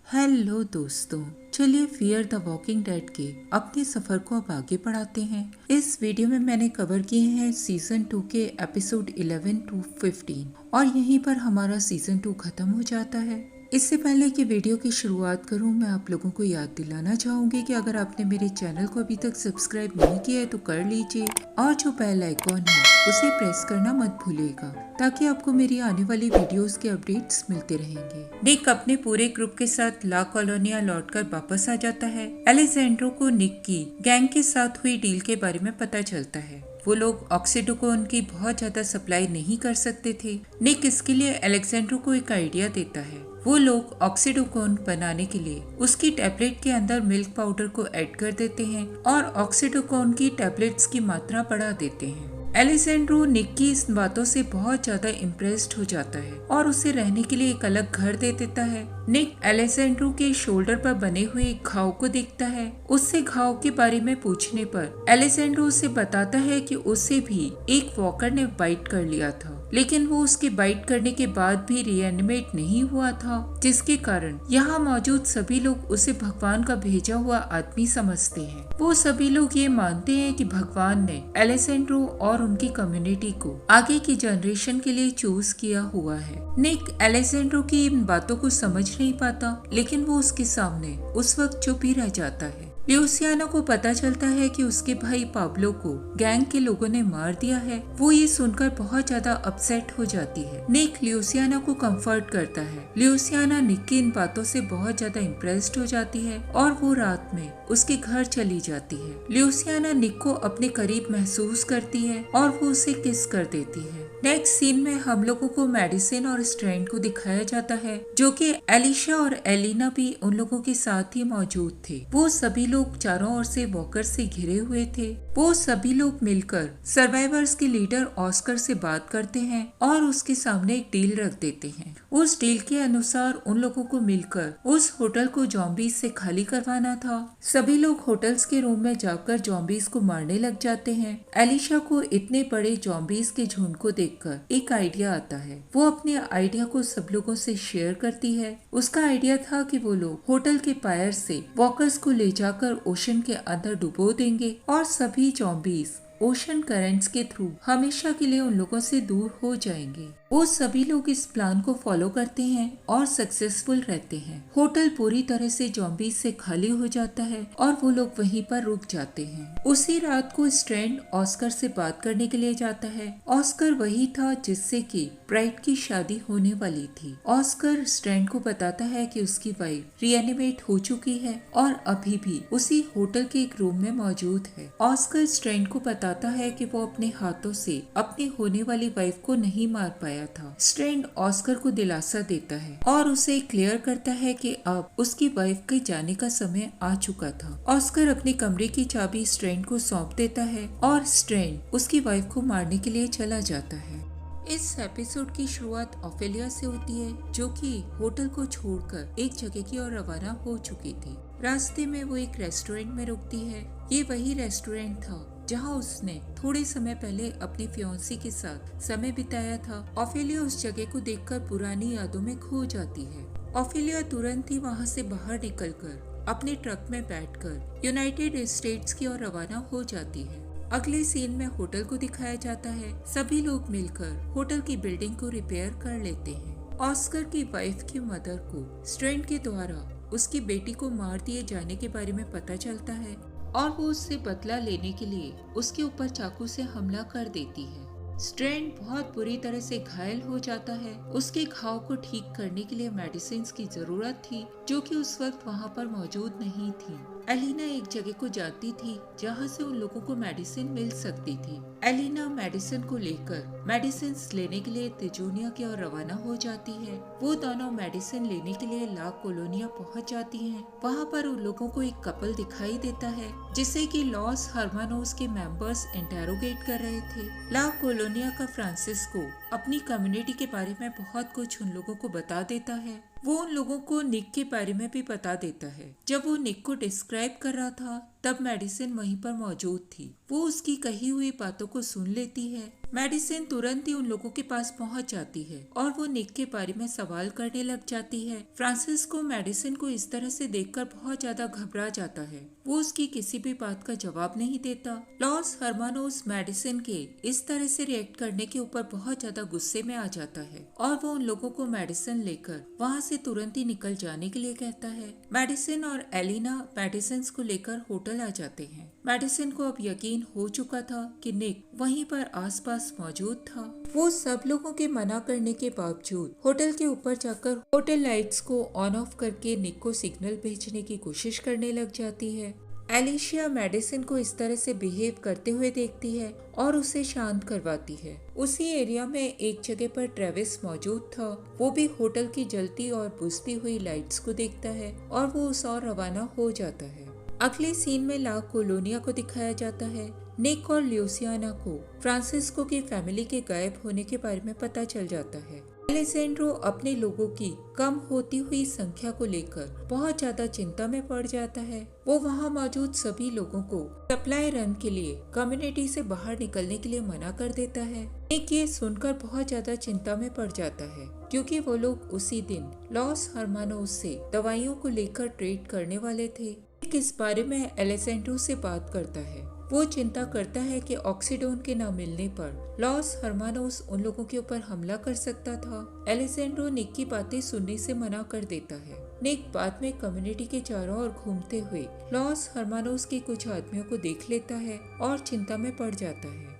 Hello दोस्तों, चलिए fear the walking dead के अपने सफर को अब आगे बढ़ाते हैं। इस वीडियो में मैंने कवर किए हैं सीजन 2 के एपिसोड 11 टू 15 और यहीं पर हमारा सीजन 2 खत्म हो जाता है। इससे पहले कि वीडियो की शुरुआत करूं, मैं आप लोगों को याद दिलाना चाहूंगी कि अगर आपने मेरे चैनल को अभी तक सब्सक्राइब नहीं किया है तो कर लीजिए और जो बेल आइकॉन है उसे प्रेस करना मत भूलिएगा ताकि आपको मेरी आने वाली वीडियोस के अपडेट्स मिलते रहेंगे। निक अपने पूरे ग्रुप के साथ ला कॉलोनिया लौटकर वापस आ जाता है। एलेजेंड्रो को निक की गैंग के साथ हुई डील के बारे में पता चलता है। वो लोग ऑक्सीडोकोन की बहुत ज्यादा सप्लाई नहीं कर सकते थे। निक इसके लिए एलेक्जेंड्रो को एक आइडिया देता है। वो लोग ऑक्सीडोकोन बनाने के लिए उसकी टैबलेट के अंदर मिल्क पाउडर को ऐड कर देते हैं और ऑक्सीडोकोन की टैबलेट्स की मात्रा बढ़ा देते हैं। एलेजेंड्रो निक की इस बातों से बहुत ज्यादा इम्प्रेस्ड हो जाता है और उसे रहने के लिए एक अलग घर दे देता है। निक एलेजेंड्रो के शोल्डर पर बने हुए एक घाव को देखता है। उससे घाव के बारे में पूछने पर एलेजेंड्रो उसे बताता है कि उसे भी एक वॉकर ने बाइट कर लिया था, लेकिन वो उसके बाइट करने के बाद भी रिएनिमेट नहीं हुआ था, जिसके कारण यहाँ मौजूद सभी लोग उसे भगवान का भेजा हुआ आदमी समझते हैं। वो सभी लोग ये मानते हैं कि भगवान ने एलेजेंड्रो और उनकी कम्युनिटी को आगे की जनरेशन के लिए चूज किया हुआ है। निक एलेजेंड्रो की इन बातों को समझ नहीं पाता, लेकिन वो उसके सामने उस वक्त चुप ही रह जाता है। ल्यूसियाना को पता चलता है कि उसके भाई पाब्लो को गैंग के लोगों ने मार दिया है। वो ये सुनकर बहुत ज्यादा अपसेट हो जाती है। निक ल्यूसियाना को कंफर्ट करता है। ल्यूसियाना निक की इन बातों से बहुत ज्यादा इम्प्रेस्ड हो जाती है और वो रात में उसके घर चली जाती है। ल्यूसियाना निक को अपने करीब महसूस करती है और वो उसे किस कर देती है। नेक्स्ट सीन में हम लोगों को मेडिसिन और स्ट्रेंड को दिखाया जाता है, जो कि एलिशा और एलिना भी उन लोगों के साथ ही मौजूद थे। वो सभी लोग चारों ओर से वॉकर से घिरे हुए थे। वो सभी लोग मिलकर सर्वाइवर्स के लीडर ऑस्कर से बात करते हैं और उसके सामने एक डील रख देते हैं। उस डील के अनुसार उन लोगों को मिलकर उस होटल को जॉम्बीज से खाली करवाना था। सभी लोग होटल्स के रूम में जाकर जॉम्बीज को मारने लग जाते हैं। एलिशा को इतने बड़े जॉम्बीज के झुंड को देखकर एक आइडिया आता है। वो अपने आइडिया को सब लोगों से शेयर करती है। उसका आइडिया था कि वो लोग होटल के पायर से वॉकर्स को ले जाकर ओशन के अंदर डुबो देंगे और सभी जॉम्बीज ओशन करंट्स के थ्रू हमेशा के लिए उन लोगों से दूर हो जाएंगे। वो सभी लोग इस प्लान को फॉलो करते हैं और सक्सेसफुल रहते हैं। होटल पूरी तरह से जॉम्बीज से खाली हो जाता है और वो लोग वहीं पर रुक जाते हैं। उसी रात को स्ट्रैंड ऑस्कर से बात करने के लिए जाता है। ऑस्कर वही था जिससे कि ब्राइट की शादी होने वाली थी। ऑस्कर स्ट्रैंड को बताता है कि उसकी वाइफ रिएनिमेट हो चुकी है और अभी भी उसी होटल के एक रूम में मौजूद है। ऑस्कर स्ट्रैंड को बताता है कि वो अपने हाथों से अपनी होने वाली वाइफ को नहीं मार पाया था। स्ट्रैंड ऑस्कर को दिलासा देता है और उसे क्लियर करता है कि अब उसकी वाइफ के जाने का समय आ चुका था। ऑस्कर अपने कमरे की चाबी स्ट्रैंड को सौंप देता है और स्ट्रैंड उसकी वाइफ को मारने के लिए चला जाता है। इस एपिसोड की शुरुआत ऑफेलिया से होती है, जो कि होटल को छोड़कर एक जगह की ओर रवाना हो चुकी थी। रास्ते में वो एक रेस्टोरेंट में रुकती है। ये वही रेस्टोरेंट था जहां उसने थोड़े समय पहले अपनी फियांसी के साथ समय बिताया था। ऑफेलिया उस जगह को देखकर पुरानी यादों में खो जाती है। ऑफेलिया तुरंत ही वहां से बाहर निकलकर अपने ट्रक में बैठकर यूनाइटेड स्टेट्स की ओर रवाना हो जाती है। अगले सीन में होटल को दिखाया जाता है। सभी लोग मिलकर होटल की बिल्डिंग को रिपेयर कर लेते हैं। ऑस्कर की वाइफ की मदर को स्ट्रैंड के द्वारा उसकी बेटी को मार दिए जाने के बारे में पता चलता है और वो उससे बदला लेने के लिए उसके ऊपर चाकू से हमला कर देती है। स्ट्रैंड बहुत बुरी तरह से घायल हो जाता है। उसके घाव को ठीक करने के लिए मेडिसिन की जरूरत थी, जो कि उस वक्त वहाँ पर मौजूद नहीं थी। एलिना एक जगह को जाती थी जहाँ से उन लोगों को मेडिसिन मिल सकती थी। एलिना मेडिसिन को लेकर मेडिसिन लेने के लिए तिजोनिया की ओर रवाना हो जाती है। वो दोनों मेडिसिन लेने के लिए ला कोलोनिया पहुँच जाती हैं। वहाँ पर उन लोगों को एक कपल दिखाई देता है जिसे कि लॉस हर्मानोस के मेंबर्स इंटेरोगेट कर रहे थे। ला कोलोनिया का फ्रांसिस्को अपनी कम्युनिटी के बारे में बहुत कुछ उन लोगों को बता देता है। वो उन लोगों को निक के बारे में भी बता देता है। जब वो निक को डिस्क्राइब कर रहा था तब मेडिसिन वहीं पर मौजूद थी। वो उसकी कही हुई बातों को सुन लेती है। मेडिसिन तुरंत ही उन लोगों के पास पहुंच जाती है और वो निक के बारे में सवाल करने लग जाती है। फ्रांसिस को मेडिसिन को इस तरह से देखकर बहुत ज्यादा घबरा जाता है। वो उसकी किसी भी बात का जवाब नहीं देता। लॉस हर्मानोस मेडिसिन के इस तरह से रिएक्ट करने के ऊपर बहुत ज्यादा गुस्से में आ जाता है और वो उन लोगों को मेडिसिन लेकर वहाँ से तुरंत ही निकल जाने के लिए कहता है। मेडिसिन और एलिना मेडिसिन को लेकर होटल आ जाते हैं। मेडिसिन को अब यकीन हो चुका था कि निक वहीं पर आसपास मौजूद था। वो सब लोगों के मना करने के बावजूद होटल के ऊपर जाकर होटल लाइट्स को ऑन ऑफ करके निक को सिग्नल भेजने की कोशिश करने लग जाती है। एलिशिया मेडिसिन को इस तरह से बिहेव करते हुए देखती है और उसे शांत करवाती है। उसी एरिया में एक जगह पर ट्रेविस मौजूद था। वो भी होटल की जलती और बुझती हुई लाइट्स को देखता है और वो उस ओर रवाना हो जाता है। अगले सीन में ला कोलोनिया को दिखाया जाता है। निक और ल्यूसियाना को फ्रांसिस्को की फैमिली के गायब होने के बारे में पता चल जाता है। एलेसेंड्रो अपने लोगों की कम होती हुई संख्या को लेकर बहुत ज्यादा चिंता में पड़ जाता है। वो वहाँ मौजूद सभी लोगों को सप्लाई रन के लिए कम्युनिटी से बाहर निकलने के लिए मना कर देता है। निक ये सुनकर बहुत ज्यादा चिंता में पड़ जाता है क्योंकि वो लोग उसी दिन लॉस हर्मानोस से दवाइयों को लेकर ट्रीट करने वाले थे। निक इस बारे में एलेसेंड्रो से बात करता है। वो चिंता करता है कि ऑक्सीडोन के न मिलने पर लॉस हर्मानोस उन लोगों के ऊपर हमला कर सकता था। एलेसेंड्रो निक की बातें सुनने से मना कर देता है। निक बाद में कम्युनिटी के चारों ओर घूमते हुए लॉस हर्मानोस के कुछ आदमियों को देख लेता है और चिंता में पड़ जाता है।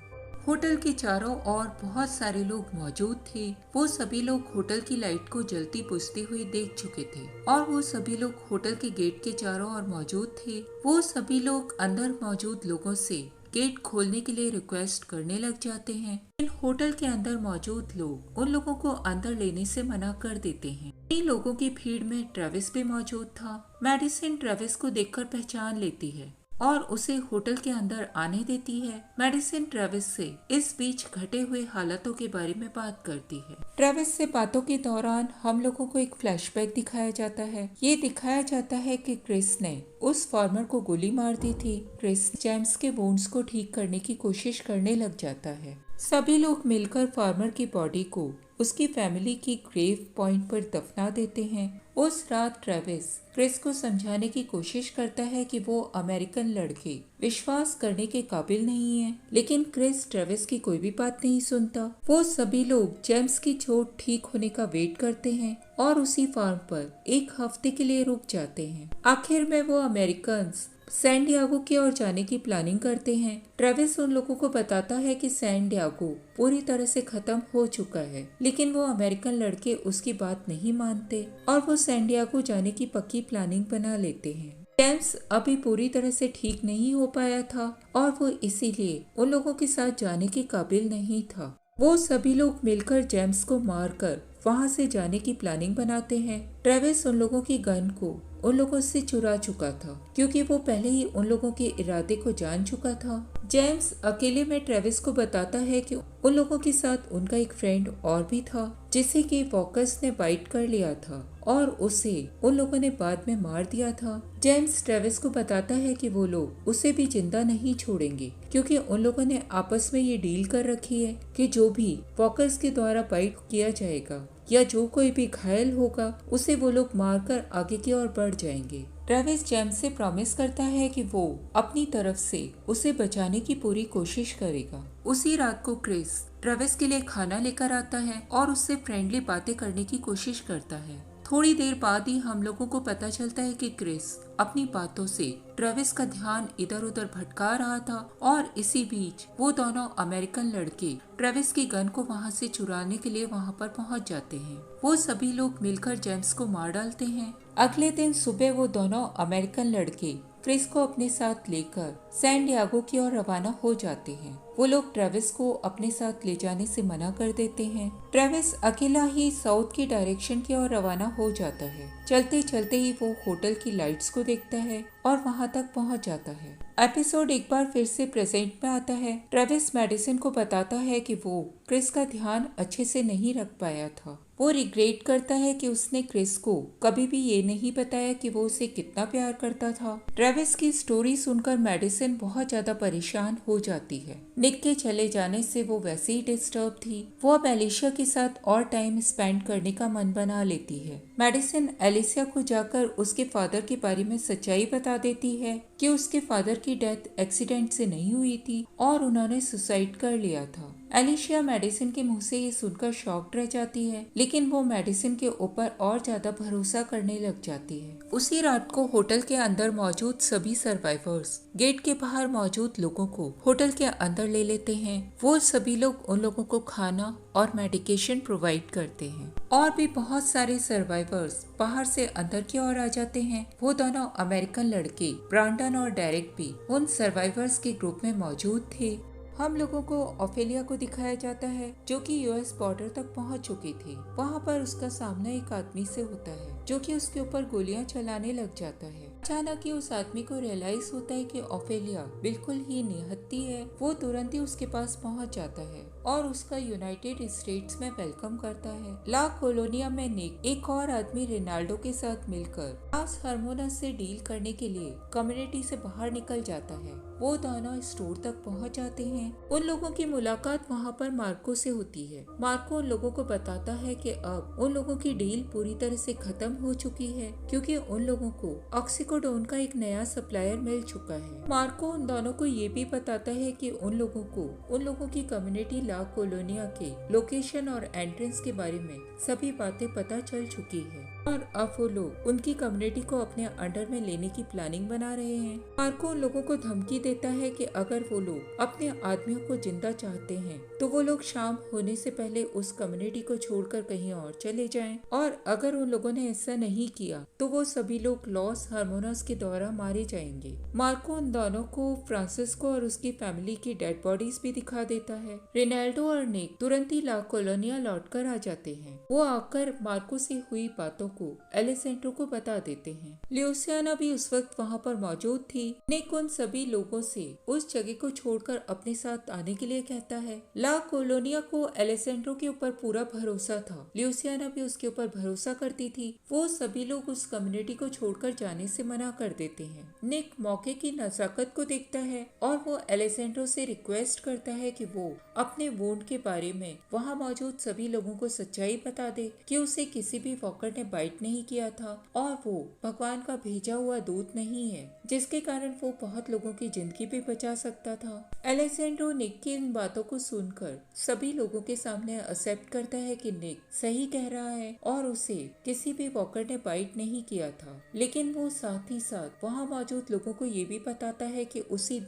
होटल के चारों ओर बहुत सारे लोग मौजूद थे। वो सभी लोग होटल की लाइट को जलती बुझती हुई देख चुके थे और वो सभी लोग होटल के गेट के चारों ओर मौजूद थे। वो सभी लोग अंदर मौजूद लोगों से गेट खोलने के लिए रिक्वेस्ट करने लग जाते हैं। इन होटल के अंदर मौजूद लोग उन लोगों को अंदर लेने से मना कर देते हैं। इन लोगों की भीड़ में ट्रेविस भी मौजूद था। मेडिसिन ट्रेविस को देखकर पहचान लेती है और उसे होटल के अंदर आने देती है। मेडिसिन ट्रेविस से इस बीच घटे हुए हालातों के बारे में बात करती है। ट्रेविस से बातों के दौरान हम लोगों को एक फ्लैशबैक दिखाया जाता है। ये दिखाया जाता है कि क्रिस ने उस फार्मर को गोली मार दी थी। क्रिस जेम्स के बोन्स को ठीक करने की कोशिश करने लग जाता है। सभी लोग मिलकर फार्मर की बॉडी को उसकी फैमिली की ग्रेव पॉइंट पर दफना देते हैं। उस रात ट्रेविस क्रिस को समझाने की कोशिश करता है कि वो अमेरिकन लड़के विश्वास करने के काबिल नहीं है, लेकिन क्रिस ट्रेविस की कोई भी बात नहीं सुनता। वो सभी लोग जेम्स की चोट ठीक होने का वेट करते हैं और उसी फार्म पर एक हफ्ते के लिए रुक जाते हैं। आखिर में वो अमेरिकन्स सैन डियागो की ओर जाने की प्लानिंग करते हैं। ट्रेविस उन लोगों को बताता है कि सैन डियागो पूरी तरह से खत्म हो चुका है, लेकिन वो अमेरिकन लड़के उसकी बात नहीं मानते और वो सैन डियागो जाने की पक्की प्लानिंग बना लेते हैं। जेम्स अभी पूरी तरह से ठीक नहीं हो पाया था और वो इसीलिए उन लोगों के साथ जाने के काबिल नहीं था। वो सभी लोग मिलकर जेम्स को मारकर वहाँ से जाने की प्लानिंग बनाते हैं। ट्रेविस उन लोगों की गन को उन लोगों से चुरा चुका था क्योंकि वो पहले ही उन लोगों के इरादे को जान चुका था। जेम्स अकेले में ट्रेविस को बताता है कि उन लोगों के साथ उनका एक फ्रेंड और भी था जिसे कि वॉकर्स ने बाइट कर लिया था और उसे उन लोगों ने बाद में मार दिया था। जेम्स ट्रेविस को बताता है कि वो लोग उसे भी जिंदा नहीं छोड़ेंगे क्योंकि उन लोगों ने आपस में ये डील कर रखी है कि जो भी वॉकर्स के द्वारा बाइट किया जाएगा या जो कोई भी घायल होगा उसे वो लोग मारकर आगे की ओर बढ़ जाएंगे। ट्रेविस जेम्स से प्रॉमिस करता है कि वो अपनी तरफ से उसे बचाने की पूरी कोशिश करेगा। उसी रात को क्रिस ट्रेविस के लिए खाना लेकर आता है और उससे फ्रेंडली बातें करने की कोशिश करता है। थोड़ी देर बाद ही हम लोगों को पता चलता है कि क्रिस अपनी बातों से ट्रेविस का ध्यान इधर उधर भटका रहा था और इसी बीच वो दोनों अमेरिकन लड़के ट्रेविस की गन को वहाँ से चुराने के लिए वहाँ पर पहुँच जाते हैं। वो सभी लोग मिलकर जेम्स को मार डालते हैं। अगले दिन सुबह वो दोनों अमेरिकन लड़के क्रिस को अपने साथ लेकर सैन डियागो की ओर रवाना हो जाते हैं। वो लोग ट्रेविस को अपने साथ ले जाने से मना कर देते हैं। ट्रेविस अकेला ही साउथ की डायरेक्शन की ओर रवाना हो जाता है। चलते चलते ही वो होटल की लाइट्स को देखता है और वहां तक पहुंच जाता है। एपिसोड एक बार फिर से प्रेजेंट में आता है। ट्रेविस मेडिसिन को बताता है कि वो क्रिस का ध्यान अच्छे से नहीं रख पाया था वो रिग्रेट करता है कि उसने क्रिस को कभी भी ये नहीं बताया कि वो उसे कितना प्यार करता था। ट्रेविस की स्टोरी सुनकर मेडिसिन बहुत ज्यादा परेशान हो जाती है। निक के चले जाने से वो वैसे ही डिस्टर्ब थी। वो अब एलिशिया के साथ और टाइम स्पेंड करने का मन बना लेती है। मेडिसिन एलिशिया को जाकर उसके फादर के बारे में सच्चाई बता देती है कि उसके फादर की डेथ एक्सीडेंट से नहीं हुई थी और उन्होंने सुसाइड कर लिया था। एलिशिया मेडिसिन के मुंह से ये सुनकर शॉक्ड रह जाती है, लेकिन वो मेडिसिन के ऊपर और ज्यादा भरोसा करने लग जाती है। उसी रात को होटल के अंदर मौजूद सभी सर्वाइवर्स गेट के बाहर मौजूद लोगों को होटल के अंदर ले लेते हैं। वो सभी लोग उन लोगों को खाना और मेडिकेशन प्रोवाइड करते हैं और भी बहुत सारे सर्वाइवर्स बाहर से अंदर की ओर आ जाते हैं। वो दोनों अमेरिकन लड़के ब्रांडन और डेरेक भी उन सर्वाइवर्स के ग्रुप में मौजूद थे। हम लोगों को ओफेलिया को दिखाया जाता है जो कि यूएस बॉर्डर तक पहुंच चुकी थी। वहां पर उसका सामना एक आदमी से होता है जो कि उसके ऊपर गोलियां चलाने लग जाता है। अचानक ही उस आदमी को रियलाइज होता है कि ओफेलिया बिल्कुल ही निहत्ती है। वो तुरंत ही उसके पास पहुंच जाता है और उसका यूनाइटेड स्टेट्स में वेलकम करता है। ला कोलोनिया में निक एक और आदमी रेनाल्डो के साथ मिलकर लास हार्मोनस से डील करने के लिए कम्युनिटी से बाहर निकल जाता है। वो दोनों स्टोर तक पहुंच जाते हैं। उन लोगों की मुलाकात वहां पर मार्को से होती है। मार्को उन लोगों को बताता है कि अब उन लोगों की डील पूरी तरह से खत्म हो चुकी है क्योंकि उन लोगों को ऑक्सीकोडोन का एक नया सप्लायर मिल चुका है। मार्को उन दोनों को ये भी बताता है कि उन लोगों की कम्युनिटी ला कोलोनिया के लोकेशन और एंट्रेंस के बारे में सभी बातें पता चल चुकी है और अब वो लोग उनकी कम्युनिटी को अपने अंडर में लेने की प्लानिंग बना रहे हैं। मार्को उन लोगों को धमकी देता है कि अगर वो लोग अपने आदमियों को जिंदा चाहते हैं तो वो लोग शाम होने से पहले उस कम्युनिटी को छोड़कर कहीं और चले जाएं और अगर उन लोगों ने ऐसा नहीं किया तो वो सभी लोग लॉस हार्मोनस के द्वारा मारे जाएंगे। मार्को उन दोनों को फ्रांसिस्को और उसकी फैमिली की डेड बॉडीज भी दिखा देता है। रेनाल्डो और निक तुरंत ही ला कोलोनिया लौट कर आ जाते हैं। वो आकर मार्को से हुई बातों को एलेसेंड्रो को बता देते हैं। ल्यूसियाना भी उस वक्त वहाँ पर मौजूद थी। निक उन सभी लोगों से उस जगह को छोड़कर अपने साथ आने के लिए कहता है। ला कोलोनिया को एलेसेंड्रो के ऊपर पूरा भरोसा था। ल्यूसियाना भी उसके ऊपर भरोसा करती थी। वो सभी लोग उस कम्युनिटी को छोड़कर जाने से मना कर देते हैं। निक मौके की नजाकत को देखता है और वो एलेसेंड्रो से रिक्वेस्ट करता है कि वो अपने वोंड के बारे में वहाँ मौजूद सभी लोगों को सच्चाई बता दे कि उसे किसी भी वॉकर ने बाइट नहीं किया था और वो भगवान का भेजा हुआ दूत नहीं है, जिसके कारण वो बहुत लोगों की जिंदगी भी बचा सकता था। एलेसेंड्रो निक की इन बातों को सुनकर सभी लोगों के सामने एक्सेप्ट करता है कि निक सही कह रहा है और उसे किसी भी वॉकर ने बाइट नहीं किया था, लेकिन वो साथ ही साथ वहाँ मौजूद लोगों को ये भी बताता है कि उसी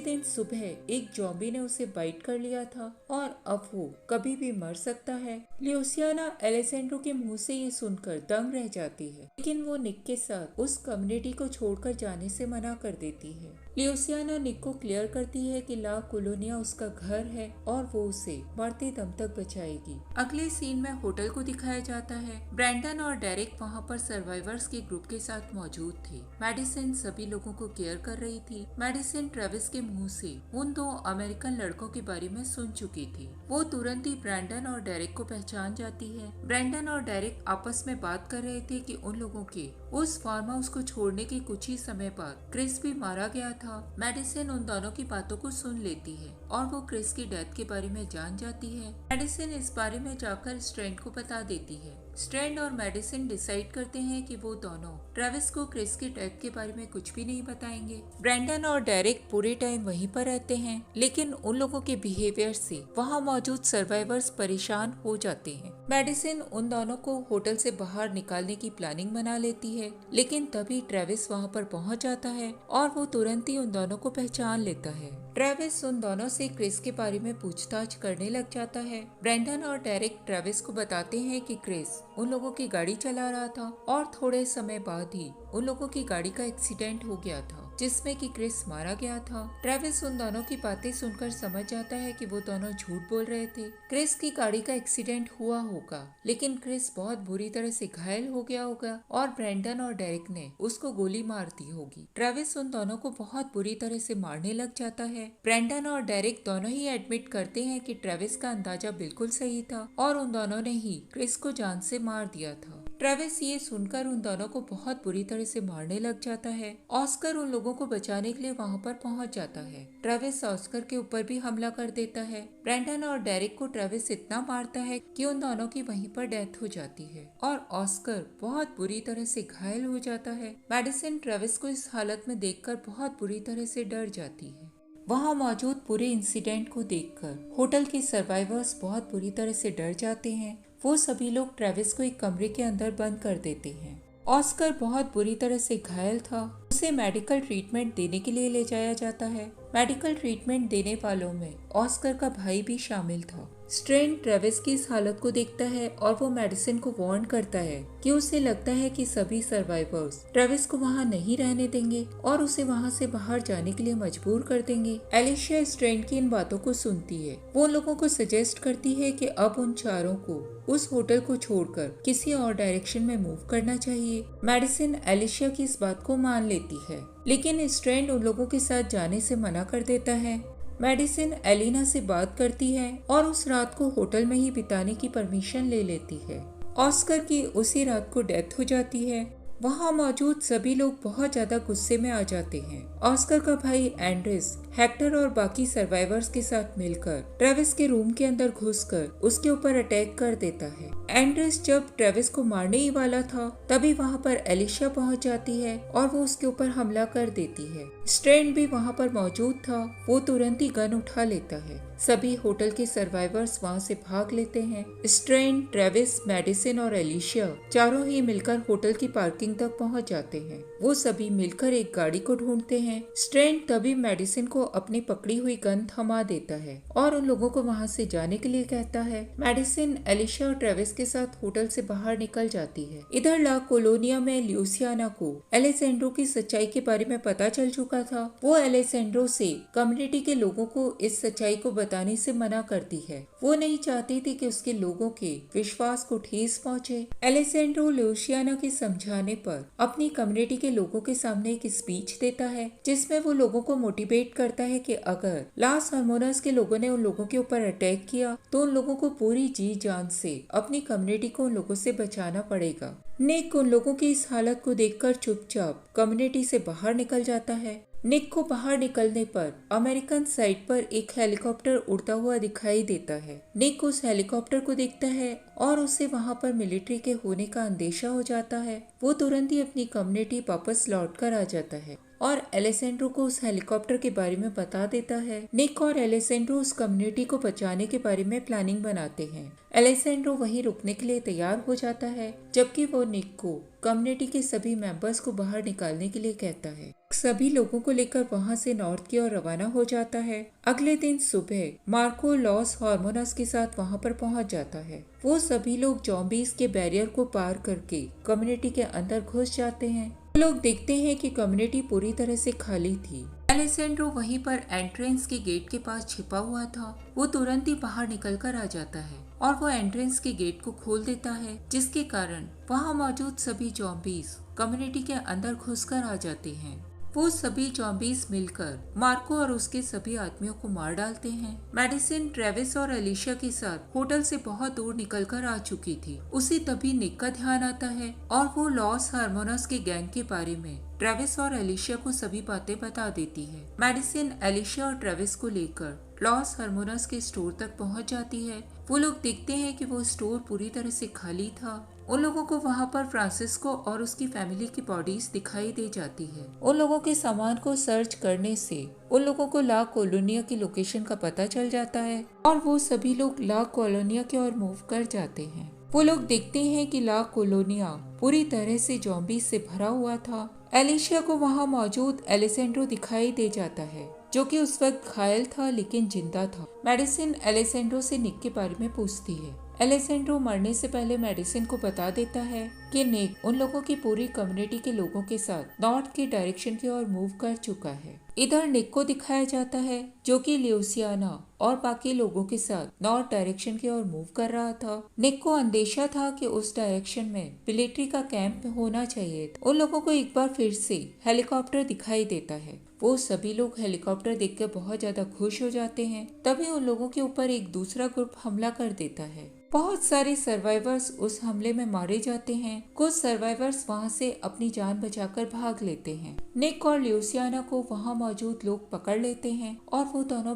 दिन सुबह एक जॉम्बी ने उसे बाइट कर लिया था और अब वो कभी भी मर सकता है। ल्यूसियाना एलेसेंड्रो के मुंह से ये सुनकर दंग रह जाती है, लेकिन वो निक के साथ उस कम्युनिटी को छोड़कर जाने से मना कर देती है। ल्यूसियाना निक को क्लियर करती है कि ला कोलोनिया उसका घर है और वो उसे मरते दम तक बचाएगी। अगले सीन में होटल को दिखाया जाता है। ब्रैंडन और डेरेक वहाँ पर सर्वाइवर्स के ग्रुप के साथ मौजूद थे। मेडिसिन सभी लोगों को केयर कर रही थी। मेडिसिन ट्रेविस के मुंह से उन दो अमेरिकन लड़कों के बारे में सुन चुकी थी। वो तुरंत ही ब्रैंडन और डेरेक को पहचान जाती है। ब्रैंडन और डेरेक आपस में बात कर रहे थे कि उन लोगों के उस फार्म हाउस को छोड़ने के कुछ ही समय बाद क्रिस भी मारा गया था। मेडिसिन उन दोनों की बातों को सुन लेती है और वो क्रिस की डेथ के बारे में जान जाती है। मेडिसिन इस बारे में जाकर स्ट्रैंड को बता देती है। स्ट्रैंड और मेडिसिन डिसाइड करते हैं कि वो दोनों ट्रेविस को क्रिस की डेथ के बारे में कुछ भी नहीं बताएंगे। ब्रैंडन और डेरेक पूरे टाइम वहीं पर रहते हैं, लेकिन उन लोगों के बिहेवियर से वहाँ मौजूद सर्वाइवर्स परेशान हो जाते हैं। मेडिसिन उन दोनों को होटल से बाहर निकालने की प्लानिंग बना लेती है, लेकिन तभी ट्रेविस वहाँ पर पहुँच जाता है और वो तुरंत ही उन दोनों को पहचान लेता है। ट्रेविस उन दोनों से क्रिस के बारे में पूछताछ करने लग जाता है। ब्रैंडन और डेरेक ट्रेविस को बताते हैं कि क्रिस उन लोगों की गाड़ी चला रहा था और थोड़े समय बाद ही उन लोगों की गाड़ी का एक्सीडेंट हो गया था जिसमें कि क्रिस मारा गया था। ट्रेविस उन दोनों की बातें सुनकर समझ जाता है कि वो दोनों झूठ बोल रहे थे। क्रिस की गाड़ी का एक्सीडेंट हुआ होगा लेकिन क्रिस बहुत बुरी तरह से घायल हो गया होगा और ब्रेंडन और डेरिक ने उसको गोली मार दी होगी। ट्रेविस उन दोनों को बहुत बुरी तरह से मारने लग जाता है। ब्रेंडन और डेरिक दोनों ही एडमिट करते हैं कि ट्रेविस का अंदाजा बिल्कुल सही था और उन दोनों ने ही क्रिस को जान से मार दिया था। ट्रेविस ये सुनकर उन दोनों को बहुत बुरी तरह से मारने लग जाता है। ऑस्कर उन लोगों को बचाने के लिए वहाँ पर पहुँच जाता है। ट्रेविस ऑस्कर के ऊपर भी हमला कर देता है। ब्रेंडन और डेरिक को ट्रेविस इतना मारता है कि उन दोनों की वहीं पर डेथ हो जाती है और ऑस्कर बहुत बुरी तरह से घायल हो जाता है। मेडिसिन ट्रेविस को इस हालत में देखकर बहुत बुरी तरह से डर जाती है। वहाँ मौजूद पूरे इंसिडेंट को देखकर होटल के सर्वाइवर्स बहुत बुरी तरह से डर जाते हैं। वो सभी लोग ट्रेविस को एक कमरे के अंदर बंद कर देते हैं। ऑस्कर बहुत बुरी तरह से घायल था। उसे मेडिकल ट्रीटमेंट देने के लिए ले जाया जाता है। मेडिकल ट्रीटमेंट देने वालों में ऑस्कर का भाई भी शामिल था। स्ट्रेन ट्रेविस की इस हालत को देखता है और वो मेडिसिन को वार्न करता है कि उसे लगता है कि सभी सर्वाइवर्स ट्रेविस को वहाँ नहीं रहने देंगे और उसे वहाँ से बाहर जाने के लिए मजबूर कर देंगे। एलिशिया स्ट्रेन की इन बातों को सुनती है। वो लोगों को सजेस्ट करती है कि अब उन चारों को उस होटल को छोड़कर किसी और डायरेक्शन में मूव करना चाहिए। मेडिसिन एलिशिया की इस बात को मान लेती है लेकिन स्ट्रेन उन लोगों के साथ जाने से मना कर देता है। मेडिसिन एलिना से बात करती है और उस रात को होटल में ही बिताने की परमिशन ले लेती है। ऑस्कर की उसी रात को डेथ हो जाती है। वहाँ मौजूद सभी लोग बहुत ज्यादा गुस्से में आ जाते हैं। ऑस्कर का भाई एंड्रेस हेक्टर और बाकी सर्वाइवर्स के साथ मिलकर ट्रेविस के रूम के अंदर घुसकर उसके ऊपर अटैक कर देता है। एंड्रेस जब ट्रेविस को मारने ही वाला था तभी वहाँ पर एलिशिया पहुँच जाती है और वो उसके ऊपर हमला कर देती है। स्ट्रेन भी वहाँ पर मौजूद था। वो तुरंत ही गन उठा लेता है। सभी होटल के सर्वाइवर्स वहाँ से भाग लेते हैं। स्ट्रेन, ट्रेविस, मेडिसिन और एलिशिया चारों ही मिलकर होटल की पार्किंग तक पहुँच जाते हैं। वो सभी मिलकर एक गाड़ी को ढूंढते हैं। स्ट्रेन तभी मेडिसिन को अपनी पकड़ी हुई गन थमा देता है और उन लोगों को वहाँ से जाने के लिए कहता है। मेडिसिन एलिशिया और ट्रेविस के साथ होटल से बाहर निकल जाती है। इधर ला कोलोनिया में ल्यूसियाना को एलेसेंड्रो की सच्चाई के बारे में पता चल चुका था। वो एलेसेंड्रो से कम्युनिटी के लोगों को इस सच्चाई को बताने से मना करती है। वो नहीं चाहती थी कि उसके लोगों के विश्वास को ठेस पहुँचे। एलेसेंड्रो ल्यूसियाना के समझाने पर अपनी कम्युनिटी के लोगों के सामने एक स्पीच देता है जिसमें वो लोगों को मोटिवेट करता है कि अगर लास हार्मोनस के लोगों ने उन लोगों के ऊपर अटैक किया तो उन लोगों को पूरी जी जान से अपनी कम्युनिटी को उन लोगों से बचाना पड़ेगा। निक उन लोगों की इस हालत को देखकर चुपचाप कम्युनिटी से बाहर निकल जाता है। निक को बाहर निकलने पर अमेरिकन साइड पर एक हेलीकॉप्टर उड़ता हुआ दिखाई देता है। निक उस हेलीकॉप्टर को देखता है और उसे वहाँ पर मिलिट्री के होने का अंदेशा हो जाता है। वो तुरंत ही अपनी कम्युनिटी वापस लौट कर आ जाता है और एलेसेंड्रो को उस हेलीकॉप्टर के बारे में बता देता है। निक और एलेसेंड्रो उस कम्युनिटी को बचाने के बारे में प्लानिंग बनाते हैं। एलेसेंड्रो वहीं रुकने के लिए तैयार हो जाता है जबकि वो निक को कम्युनिटी के सभी मेंबर्स को बाहर निकालने के लिए कहता है। सभी लोगों को लेकर वहाँ से नॉर्थ की ओर रवाना हो जाता है। अगले दिन सुबह मार्को लॉस हार्मोनस के साथ वहाँ पर पहुँच जाता है। वो सभी लोग ज़ॉम्बीज के बैरियर को पार करके कम्युनिटी के अंदर घुस जाते हैं। लोग देखते हैं कि कम्युनिटी पूरी तरह से खाली थी। एलेसेंड्रो वहीं पर एंट्रेंस के गेट के पास छिपा हुआ था। वो तुरंत ही बाहर निकलकर आ जाता है और वो एंट्रेंस के गेट को खोल देता है जिसके कारण वहाँ मौजूद सभी ज़ॉम्बीज कम्युनिटी के अंदर घुसकर आ जाते हैं। वो सभी ज़ॉम्बीज मिलकर मार्को और उसके सभी आदमियों को मार डालते हैं। मेडिसिन ट्रेविस और एलिशिया के साथ होटल से बहुत दूर निकलकर आ चुकी थी। उसी तभी निक का ध्यान आता है और वो लॉस हार्मोनस के गैंग के बारे में ट्रेविस और एलिशिया को सभी बातें बता देती है। मेडिसिन एलिशिया और ट्रेविस को लेकर लॉस हार्मोनस के स्टोर तक पहुंच जाती है। वो लोग देखते हैं कि वो स्टोर पूरी तरह से खाली था। उन लोगों को वहाँ पर फ्रांसिस्को और उसकी फैमिली की बॉडीज दिखाई दे जाती है। उन लोगों के सामान को सर्च करने से उन लोगों को ला कोलोनिया की लोकेशन का पता चल जाता है और वो सभी लोग ला कोलोनिया की ओर मूव कर जाते हैं। वो लोग देखते हैं कि ला कोलोनिया पूरी तरह से ज़ॉम्बी से भरा हुआ था। एलिशिया को वहाँ मौजूद एलेसेंड्रो दिखाई दे जाता है जो कि उस वक्त घायल था लेकिन जिंदा था। मेडिसिन एलेसेंड्रो से निक के बारे में पूछती है। एलेसेंड्रो मरने से पहले मेडिसिन को बता देता है कि निक उन लोगों की पूरी कम्युनिटी के लोगों के साथ नॉर्थ की डायरेक्शन की ओर मूव कर चुका है। इधर निक को दिखाया जाता है जो कि ल्यूसियाना और बाकी लोगों के साथ नॉर्थ डायरेक्शन की ओर मूव कर रहा था। निक को अंदेशा था कि उस डायरेक्शन में मिलिट्री का कैंप होना चाहिए। उन लोगों को एक बार फिर से हेलीकॉप्टर दिखाई देता है। वो सभी लोग हेलीकॉप्टर देखकर बहुत ज्यादा खुश हो जाते हैं। तभी उन लोगों के ऊपर एक दूसरा ग्रुप हमला कर देता है। बहुत सारे सर्वाइवर्स उस हमले में मारे जाते हैं। कुछ सर्वाइवर्स वहां से अपनी जान बचाकर भाग लेते हैं। निक और ल्यूसियाना को वहां मौजूद लोग पकड़ लेते हैं और वो दोनों